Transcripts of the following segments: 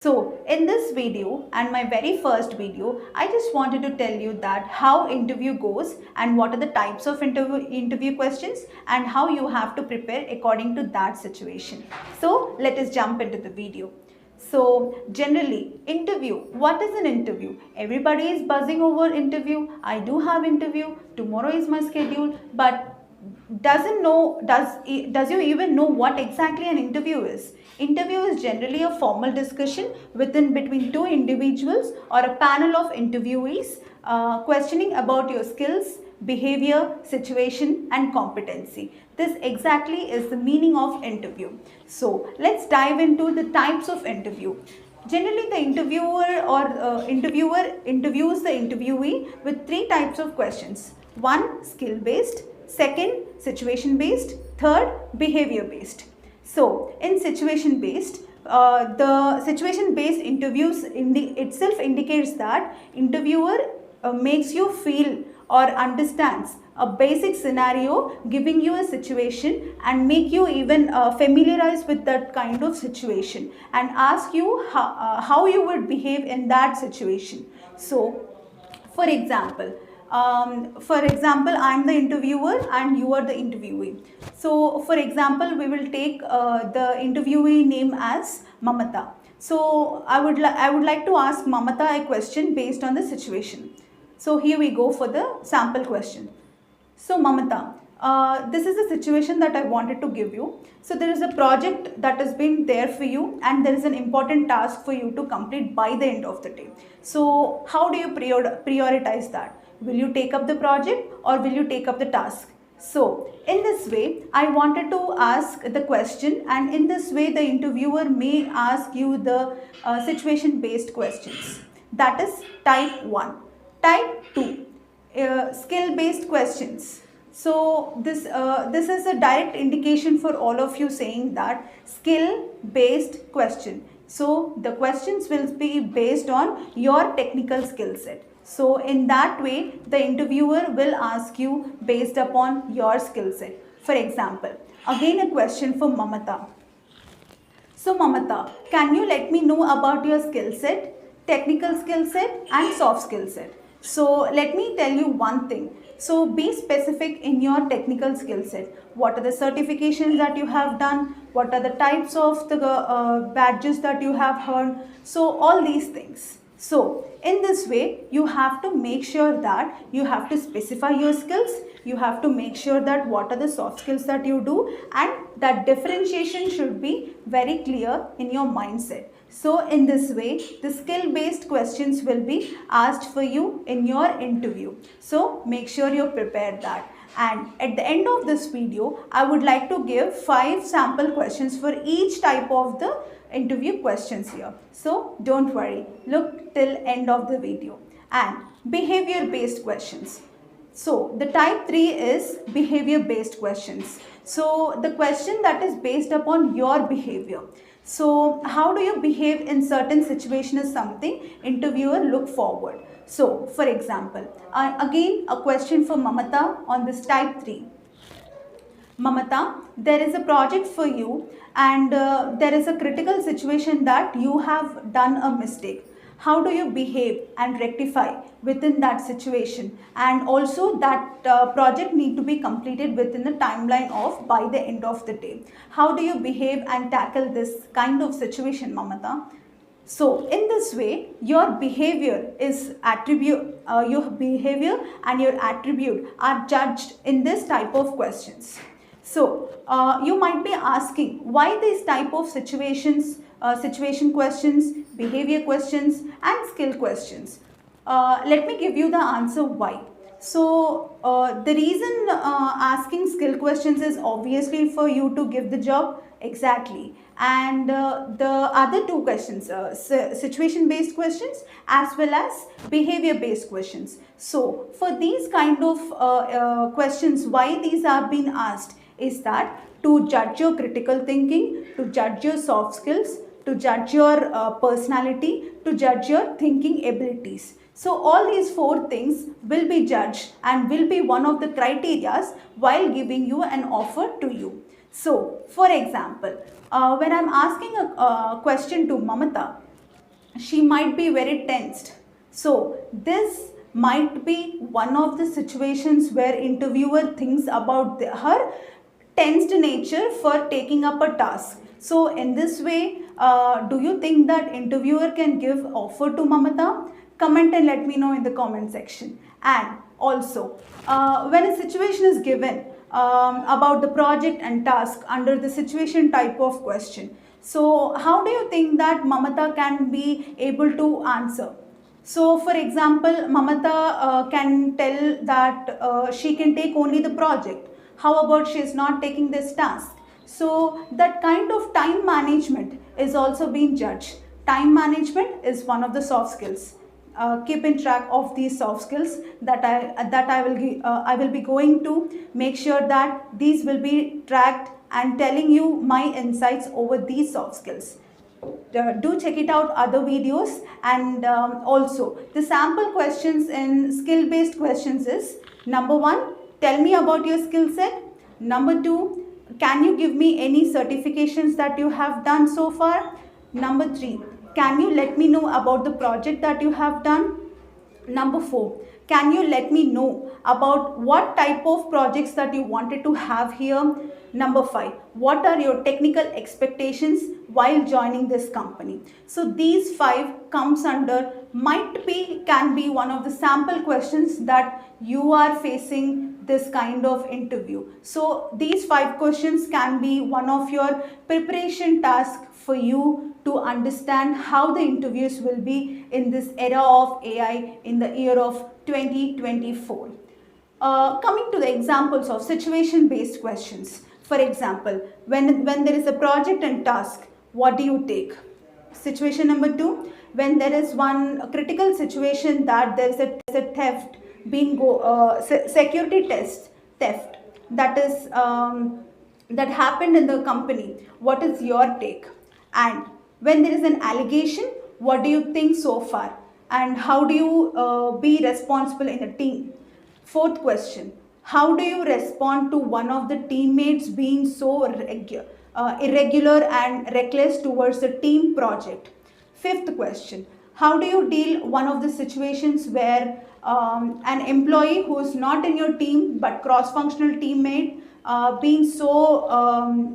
So in this video and my very first video, I just wanted to tell you that how interview goes and what are the types of interview questions and how you have to prepare according to that situation. So let us jump into the video. So generally interview, what is an interview? Everybody is buzzing over interview. I do have interview, tomorrow is my schedule, but does you even know what exactly an interview is? Interview is generally a formal discussion between two individuals or a panel of interviewees questioning about your skills, behavior, situation and competency. This exactly is the meaning of interview. So let's dive into the types of interview. Generally, the interviewer interviews the interviewee with three types of questions. One, skill-based. Second, situation-based. Third, behavior-based. So, in situation-based, the situation-based interviews itself indicates that interviewer makes you feel or understands a basic scenario, giving you a situation and make you even familiarize with that kind of situation and ask you how you would behave in that situation. So, for example, I'm the interviewer and you are the interviewee. So, for example, we will take the interviewee name as Mamata. So, I would like to ask Mamata a question based on the situation. So, here we go for the sample question. So, Mamata, this is a situation that I wanted to give you. So, there is a project that has been there for you and there is an important task for you to complete by the end of the day. So, how do you prioritize that? Will you take up the project or will you take up the task? So, in this way, I wanted to ask the question, and in this way, the interviewer may ask you the situation-based questions. That is type 1. Type 2, skill-based questions. So, this is a direct indication for all of you saying that skill-based question. So, the questions will be based on your technical skill set. So, in that way, the interviewer will ask you based upon your skill set. For example, again a question for Mamata. So, Mamata, can you let me know about your skill set, technical skill set and soft skill set? So, let me tell you one thing. So, be specific in your technical skill set. What are the certifications that you have done? What are the types of the badges that you have earned? So, all these things. So, in this way, you have to make sure that you have to specify your skills. You have to make sure that what are the soft skills that you do, and that differentiation should be very clear in your mindset. So, in this way, the skill-based questions will be asked for you in your interview. So, make sure you prepare that. And at the end of this video, I would like to give 5 sample questions for each type of the interview questions here. So, don't worry, look till end of the video. And behavior-based questions. So, the type 3 is behavior-based questions. So, the question that is based upon your behavior. So, how do you behave in certain situation is something interviewer look forward. So, for example, again a question for Mamata on this type 3. Mamata, there is a project for you and there is a critical situation that you have done a mistake. How do you behave and rectify within that situation? And also that project need to be completed within the timeline of by the end of the day. How do you behave and tackle this kind of situation, Mamata? So, in this way, your behavior is your behavior and your attribute are judged in this type of questions. So, you might be asking why these type of situations, situation questions, behavior questions and skill questions. Let me give you the answer why. So, the reason asking skill questions is obviously for you to give the job. Exactly. And the other two questions, situation based questions as well as behavior based questions. So, for these kind of questions, why these are being asked is that to judge your critical thinking, to judge your soft skills, to judge your personality, to judge your thinking abilities. So, all these 4 things will be judged and will be one of the criterias while giving you an offer to you. So, for example, when I am asking a question to Mamata, she might be very tensed. So this might be one of the situations where interviewer thinks about her tensed nature for taking up a task. So in this way, do you think that interviewer can give offer to Mamata? Comment and let me know in the comment section. And also, when a situation is given about the project and task under the situation type of question, so how do you think that Mamata can be able to answer? So for example, Mamata can tell that she can take only the project. How about she is not taking this task? So that kind of time management is also being judged. Time management is one of the soft skills. Keep in track of these soft skills that I will be going to make sure that these will be tracked and telling you my insights over these soft skills. Do check it out other videos, and also the sample questions in skill based questions is: number 1, tell me about your skill set. Number 2, can you give me any certifications that you have done so far? Number 3, can you let me know about the project that you have done? Number 4, can you let me know about what type of projects that you wanted to have here? Number 5, what are your technical expectations while joining this company? So these 5 comes under can be one of the sample questions that you are facing this kind of interview. So these 5 questions can be one of your preparation task for you to understand how the interviews will be in this era of AI in the year of 2024. Coming to the examples of situation based questions. For example, when there is a project and task, what do you take? Situation number 2, when there is one critical situation that there is a theft security theft that is that happened in the company, what is your take? And when there is an allegation, what do you think so far, and how do you be responsible in a team? Fourth question, how do you respond to one of the teammates being so irregular and reckless towards the team project? Fifth question, how do you deal one of the situations where an employee who is not in your team but cross-functional teammate being so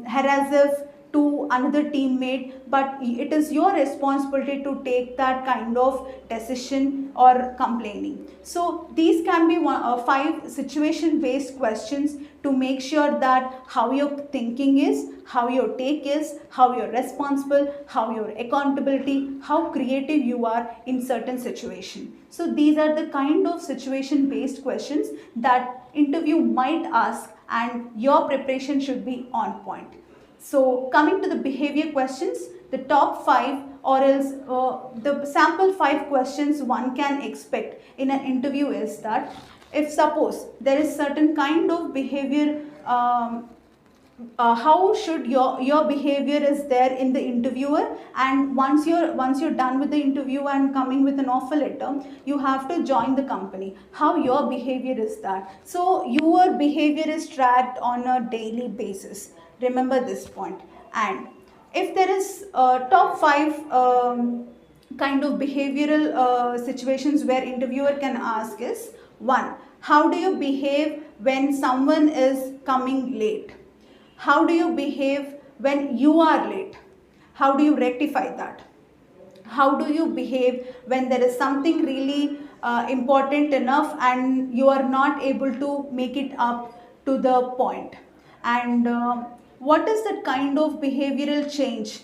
harassive to another teammate, but it is your responsibility to take that kind of decision or complaining. So these can be 5 situation based questions to make sure that how your thinking is, how your take is, how you're responsible, how your accountability, how creative you are in certain situation. So these are the kind of situation based questions that interview might ask, and your preparation should be on point. So coming to the behavior questions, the top 5 or else the sample 5 questions one can expect in an interview is that if suppose there is certain kind of behavior, how should your behavior is there in the interviewer, and once you're done with the interview and coming with an offer letter, you have to join the company, how your behavior is that. So your behavior is tracked on a daily basis. Remember this point. And if there is top 5 kind of behavioral situations where interviewer can ask is: 1, how do you behave when someone is coming late? How do you behave when you are late? How do you rectify that? How do you behave when there is something really important enough and you are not able to make it up to the point? And what is that kind of behavioral change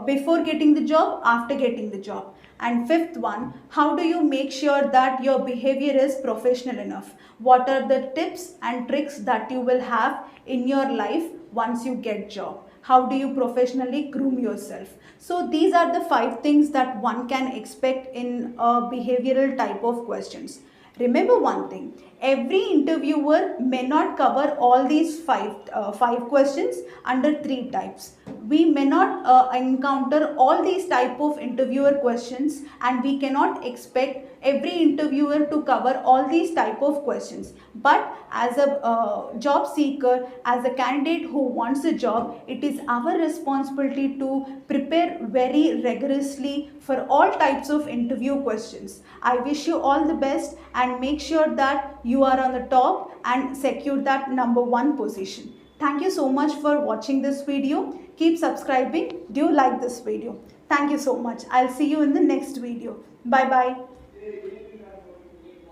before getting the job, after getting the job? And fifth one, how do you make sure that your behavior is professional enough? What are the tips and tricks that you will have in your life once you get job? How do you professionally groom yourself? So these are the 5 things that one can expect in a behavioral type of questions. Remember one thing, Every interviewer may not cover all these five questions under three types. We may not encounter all these type of interviewer questions, and we cannot expect every interviewer to cover all these type of questions. But as a job seeker, as a candidate who wants a job, it is our responsibility to prepare very rigorously for all types of interview questions. I wish you all the best, and make sure that you are on the top and secure that number one position. Thank you so much for watching this video. Keep subscribing. Do you like this video? Thank you so much. I'll see you in the next video. Bye bye.